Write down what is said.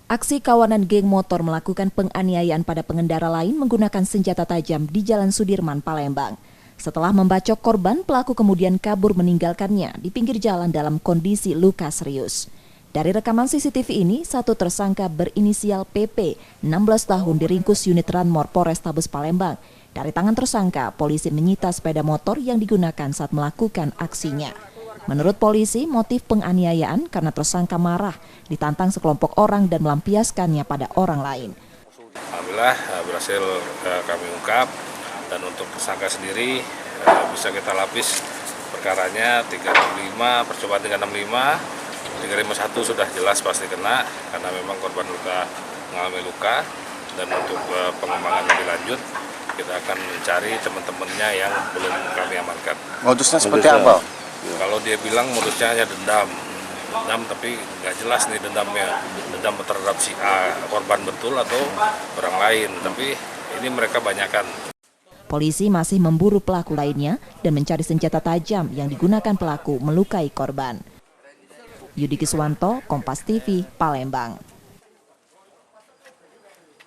Aksi kawanan geng motor melakukan penganiayaan pada pengendara lain menggunakan senjata tajam di Jalan Sudirman, Palembang. Setelah membacok korban, pelaku kemudian kabur meninggalkannya di pinggir jalan dalam kondisi luka serius. Dari rekaman CCTV ini, satu tersangka berinisial PP, 16 tahun diringkus unit Ranmor Polrestabes Palembang. Dari tangan tersangka, polisi menyita sepeda motor yang digunakan saat melakukan aksinya. Menurut polisi, motif penganiayaan karena tersangka marah, ditantang sekelompok orang dan melampiaskannya pada orang lain. Alhamdulillah berhasil kami ungkap, dan untuk tersangka sendiri bisa kita lapis perkaranya 365, percobaan 365, 351 sudah jelas pasti kena karena memang korban mengalami luka, dan untuk pengembangan lebih lanjut kita akan mencari teman-temannya yang belum kami amankan. Modusnya seperti apa? Kalau dia bilang modusnya hanya dendam tapi nggak jelas nih dendamnya, dendam terhadap si A korban betul atau orang lain, tapi ini mereka banyakan. Polisi masih memburu pelaku lainnya dan mencari senjata tajam yang digunakan pelaku melukai korban. Yudi Kiswanto, Kompas TV, Palembang.